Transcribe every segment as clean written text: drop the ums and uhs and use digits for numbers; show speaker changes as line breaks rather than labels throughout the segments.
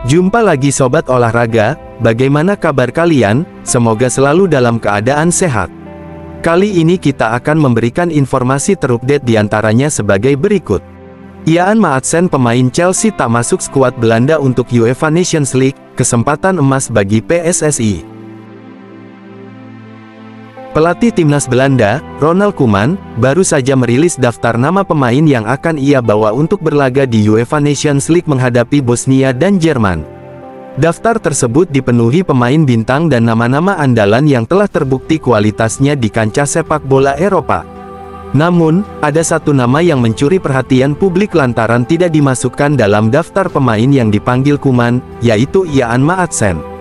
Jumpa lagi sobat olahraga, bagaimana kabar kalian? Semoga selalu dalam keadaan sehat. Kali ini kita akan memberikan informasi terupdate diantaranya sebagai berikut. Ian Maatsen pemain Chelsea tak masuk skuad Belanda untuk UEFA Nations League, kesempatan emas bagi PSSI. Pelatih timnas Belanda, Ronald Koeman, baru saja merilis daftar nama pemain yang akan ia bawa untuk berlaga di UEFA Nations League menghadapi Bosnia dan Jerman. Daftar tersebut dipenuhi pemain bintang dan nama-nama andalan yang telah terbukti kualitasnya di kancah sepak bola Eropa. Namun, ada satu nama yang mencuri perhatian publik lantaran tidak dimasukkan dalam daftar pemain yang dipanggil Koeman, yaitu Ian Maatsen.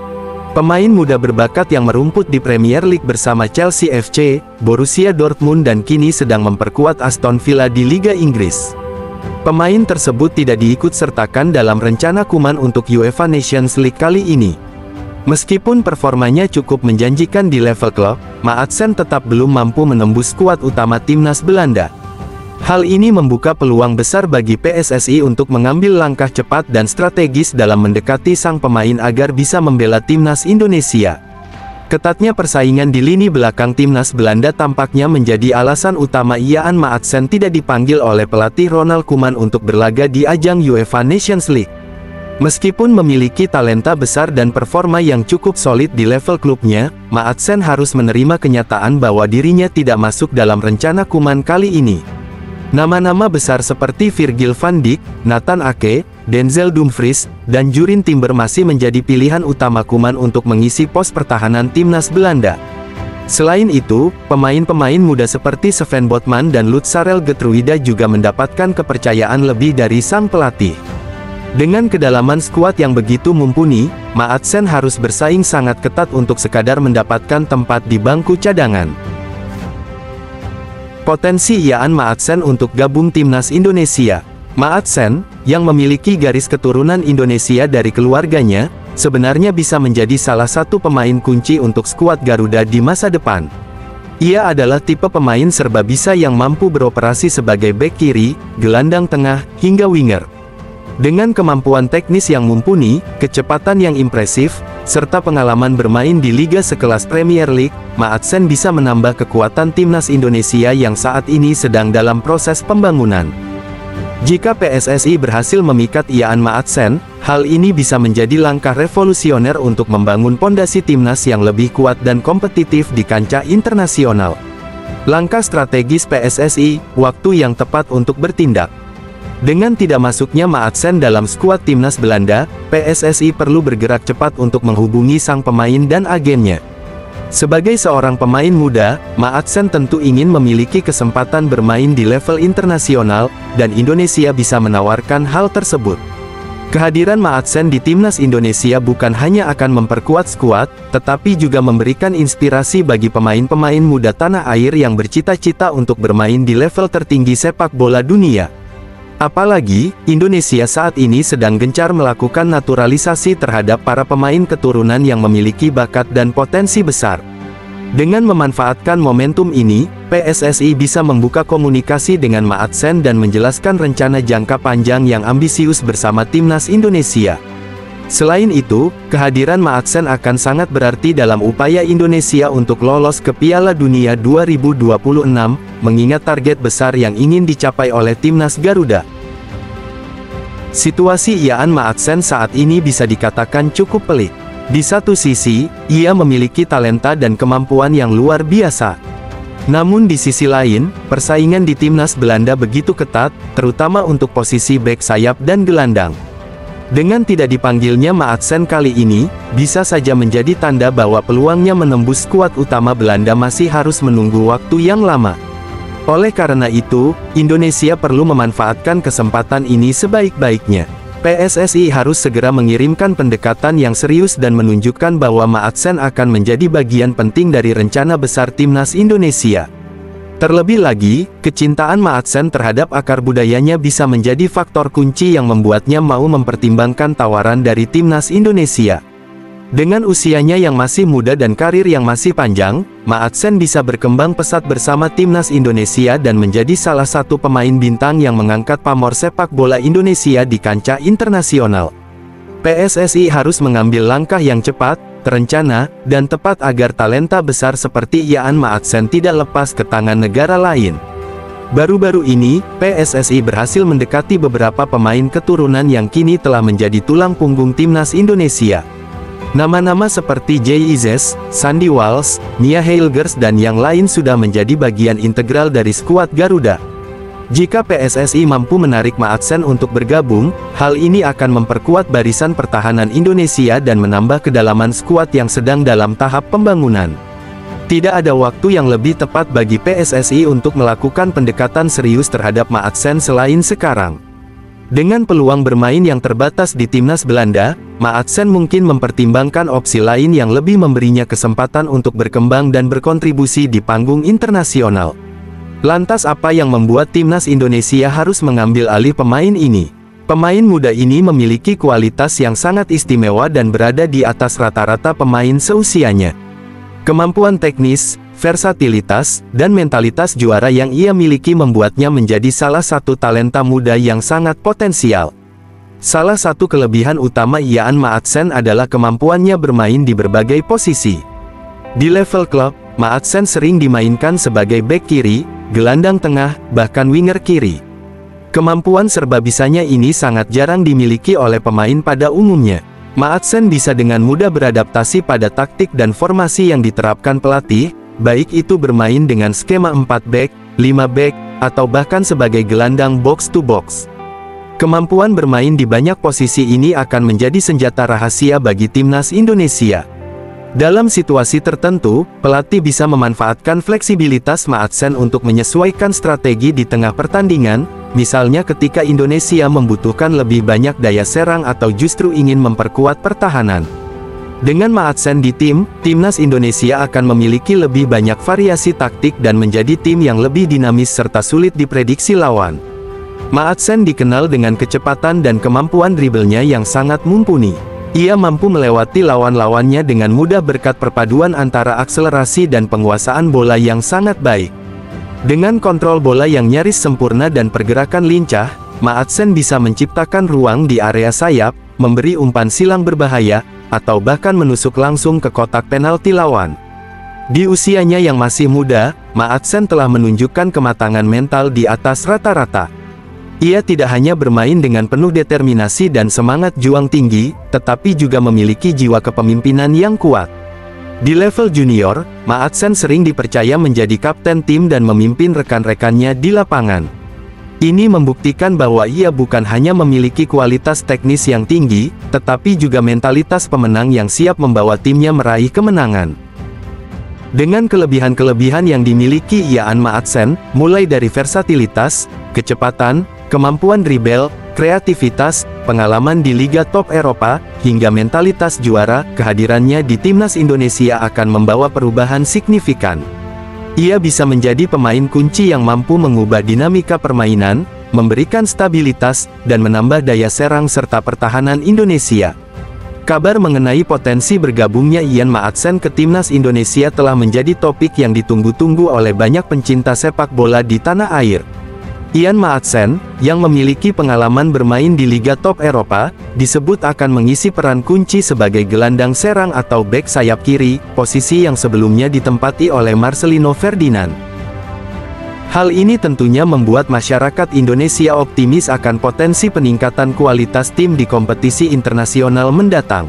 Pemain muda berbakat yang merumput di Premier League bersama Chelsea FC, Borussia Dortmund dan kini sedang memperkuat Aston Villa di Liga Inggris. Pemain tersebut tidak diikut-sertakan dalam rencana Koeman untuk UEFA Nations League kali ini. Meskipun performanya cukup menjanjikan di level klub, Maatsen tetap belum mampu menembus skuad utama timnas Belanda. Hal ini membuka peluang besar bagi PSSI untuk mengambil langkah cepat dan strategis dalam mendekati sang pemain agar bisa membela timnas Indonesia. Ketatnya persaingan di lini belakang timnas Belanda tampaknya menjadi alasan utama Ian Maatsen tidak dipanggil oleh pelatih Ronald Koeman untuk berlaga di ajang UEFA Nations League. Meskipun memiliki talenta besar dan performa yang cukup solid di level klubnya, Maatsen harus menerima kenyataan bahwa dirinya tidak masuk dalam rencana Koeman kali ini. Nama-nama besar seperti Virgil van Dijk, Nathan Ake, Denzel Dumfries, dan Jurin Timber masih menjadi pilihan utama Koeman untuk mengisi pos pertahanan timnas Belanda. Selain itu, pemain-pemain muda seperti Sven Botman dan Lutz Sarel Geertruida juga mendapatkan kepercayaan lebih dari sang pelatih. Dengan kedalaman skuad yang begitu mumpuni, Maatsen harus bersaing sangat ketat untuk sekadar mendapatkan tempat di bangku cadangan. Potensi Ian Maatsen untuk gabung timnas Indonesia. Maatsen, yang memiliki garis keturunan Indonesia dari keluarganya, sebenarnya bisa menjadi salah satu pemain kunci untuk skuad Garuda di masa depan. Ia adalah tipe pemain serba bisa yang mampu beroperasi sebagai bek kiri, gelandang tengah, hingga winger. Dengan kemampuan teknis yang mumpuni, kecepatan yang impresif, serta pengalaman bermain di liga sekelas Premier League, Maatsen bisa menambah kekuatan timnas Indonesia yang saat ini sedang dalam proses pembangunan. Jika PSSI berhasil memikat Ian Maatsen, hal ini bisa menjadi langkah revolusioner untuk membangun pondasi timnas yang lebih kuat dan kompetitif di kancah internasional. Langkah strategis PSSI, waktu yang tepat untuk bertindak. Dengan tidak masuknya Maatsen dalam skuad timnas Belanda, PSSI perlu bergerak cepat untuk menghubungi sang pemain dan agennya. Sebagai seorang pemain muda, Maatsen tentu ingin memiliki kesempatan bermain di level internasional, dan Indonesia bisa menawarkan hal tersebut. Kehadiran Maatsen di timnas Indonesia bukan hanya akan memperkuat skuad, tetapi juga memberikan inspirasi bagi pemain-pemain muda tanah air yang bercita-cita untuk bermain di level tertinggi sepak bola dunia. Apalagi, Indonesia saat ini sedang gencar melakukan naturalisasi terhadap para pemain keturunan yang memiliki bakat dan potensi besar. Dengan memanfaatkan momentum ini, PSSI bisa membuka komunikasi dengan Maatsen dan menjelaskan rencana jangka panjang yang ambisius bersama timnas Indonesia. Selain itu, kehadiran Maatsen akan sangat berarti dalam upaya Indonesia untuk lolos ke Piala Dunia 2026, mengingat target besar yang ingin dicapai oleh timnas Garuda. Situasi Ian Maatsen saat ini bisa dikatakan cukup pelik. Di satu sisi, ia memiliki talenta dan kemampuan yang luar biasa. Namun di sisi lain, persaingan di timnas Belanda begitu ketat, terutama untuk posisi bek sayap dan gelandang. Dengan tidak dipanggilnya Maatsen kali ini, bisa saja menjadi tanda bahwa peluangnya menembus skuad utama Belanda masih harus menunggu waktu yang lama. Oleh karena itu, Indonesia perlu memanfaatkan kesempatan ini sebaik-baiknya. PSSI harus segera mengirimkan pendekatan yang serius dan menunjukkan bahwa Maatsen akan menjadi bagian penting dari rencana besar timnas Indonesia. Terlebih lagi, kecintaan Maatsen terhadap akar budayanya bisa menjadi faktor kunci yang membuatnya mau mempertimbangkan tawaran dari timnas Indonesia. Dengan usianya yang masih muda dan karir yang masih panjang, Maatsen bisa berkembang pesat bersama timnas Indonesia dan menjadi salah satu pemain bintang yang mengangkat pamor sepak bola Indonesia di kancah internasional. PSSI harus mengambil langkah yang cepat, terencana, dan tepat agar talenta besar seperti Ian Maatsen tidak lepas ke tangan negara lain. Baru-baru ini, PSSI berhasil mendekati beberapa pemain keturunan yang kini telah menjadi tulang punggung timnas Indonesia. Nama-nama seperti Jay Izes, Sandy Walsh, Mia Hilgers dan yang lain sudah menjadi bagian integral dari skuad Garuda. Jika PSSI mampu menarik Maatsen untuk bergabung, hal ini akan memperkuat barisan pertahanan Indonesia dan menambah kedalaman skuad yang sedang dalam tahap pembangunan. Tidak ada waktu yang lebih tepat bagi PSSI untuk melakukan pendekatan serius terhadap Maatsen selain sekarang. Dengan peluang bermain yang terbatas di timnas Belanda, Maatsen mungkin mempertimbangkan opsi lain yang lebih memberinya kesempatan untuk berkembang dan berkontribusi di panggung internasional. Lantas apa yang membuat timnas Indonesia harus mengambil alih pemain ini? Pemain muda ini memiliki kualitas yang sangat istimewa dan berada di atas rata-rata pemain seusianya. Kemampuan teknis, versatilitas, dan mentalitas juara yang ia miliki membuatnya menjadi salah satu talenta muda yang sangat potensial. Salah satu kelebihan utama Ian Maatsen adalah kemampuannya bermain di berbagai posisi. Di level klub, Maatsen sering dimainkan sebagai bek kiri, gelandang tengah, bahkan winger kiri. Kemampuan serbabisanya ini sangat jarang dimiliki oleh pemain pada umumnya. Maatsen bisa dengan mudah beradaptasi pada taktik dan formasi yang diterapkan pelatih, baik itu bermain dengan skema 4 back, 5 back, atau bahkan sebagai gelandang box to box. Kemampuan bermain di banyak posisi ini akan menjadi senjata rahasia bagi timnas Indonesia. Dalam situasi tertentu, pelatih bisa memanfaatkan fleksibilitas Maatsen untuk menyesuaikan strategi di tengah pertandingan, misalnya ketika Indonesia membutuhkan lebih banyak daya serang atau justru ingin memperkuat pertahanan. Dengan Maatsen di timnas Indonesia akan memiliki lebih banyak variasi taktik dan menjadi tim yang lebih dinamis serta sulit diprediksi lawan. Maatsen dikenal dengan kecepatan dan kemampuan dribblenya yang sangat mumpuni. Ia mampu melewati lawan-lawannya dengan mudah berkat perpaduan antara akselerasi dan penguasaan bola yang sangat baik. Dengan kontrol bola yang nyaris sempurna dan pergerakan lincah, Maatsen bisa menciptakan ruang di area sayap, memberi umpan silang berbahaya, atau bahkan menusuk langsung ke kotak penalti lawan. Di usianya yang masih muda, Maatsen telah menunjukkan kematangan mental di atas rata-rata. Ia tidak hanya bermain dengan penuh determinasi dan semangat juang tinggi, tetapi juga memiliki jiwa kepemimpinan yang kuat. Di level junior, Maatsen sering dipercaya menjadi kapten tim dan memimpin rekan-rekannya di lapangan. Ini membuktikan bahwa ia bukan hanya memiliki kualitas teknis yang tinggi, tetapi juga mentalitas pemenang yang siap membawa timnya meraih kemenangan. Dengan kelebihan-kelebihan yang dimiliki Ian Maatsen, mulai dari versatilitas, kecepatan, kemampuan dribble, kreativitas, pengalaman di liga top Eropa, hingga mentalitas juara, kehadirannya di timnas Indonesia akan membawa perubahan signifikan. Ia bisa menjadi pemain kunci yang mampu mengubah dinamika permainan, memberikan stabilitas, dan menambah daya serang serta pertahanan Indonesia. Kabar mengenai potensi bergabungnya Ian Maatsen ke timnas Indonesia telah menjadi topik yang ditunggu-tunggu oleh banyak pencinta sepak bola di tanah air. Ian Maatsen, yang memiliki pengalaman bermain di liga top Eropa, disebut akan mengisi peran kunci sebagai gelandang serang atau bek sayap kiri, posisi yang sebelumnya ditempati oleh Marcelino Ferdinand. Hal ini tentunya membuat masyarakat Indonesia optimis akan potensi peningkatan kualitas tim di kompetisi internasional mendatang.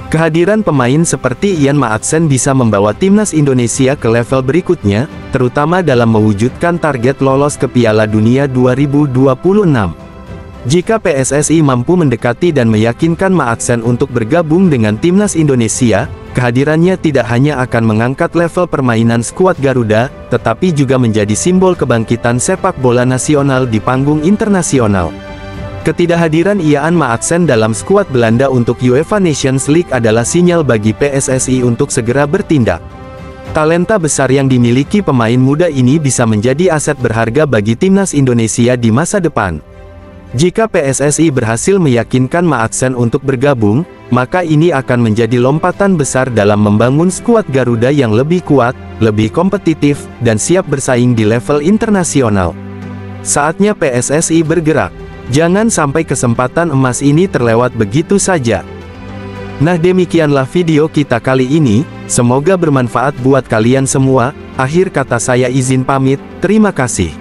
Kehadiran pemain seperti Ian Maatsen bisa membawa timnas Indonesia ke level berikutnya, terutama dalam mewujudkan target lolos ke Piala Dunia 2026. Jika PSSI mampu mendekati dan meyakinkan Maatsen untuk bergabung dengan timnas Indonesia, kehadirannya tidak hanya akan mengangkat level permainan skuad Garuda, tetapi juga menjadi simbol kebangkitan sepak bola nasional di panggung internasional. Ketidakhadiran Ian Maatsen dalam skuad Belanda untuk UEFA Nations League adalah sinyal bagi PSSI untuk segera bertindak. Talenta besar yang dimiliki pemain muda ini bisa menjadi aset berharga bagi timnas Indonesia di masa depan. Jika PSSI berhasil meyakinkan Maatsen untuk bergabung, maka ini akan menjadi lompatan besar dalam membangun skuad Garuda yang lebih kuat, lebih kompetitif, dan siap bersaing di level internasional. Saatnya PSSI bergerak. Jangan sampai kesempatan emas ini terlewat begitu saja. Nah, demikianlah video kita kali ini, semoga bermanfaat buat kalian semua. Akhir kata saya izin pamit, terima kasih.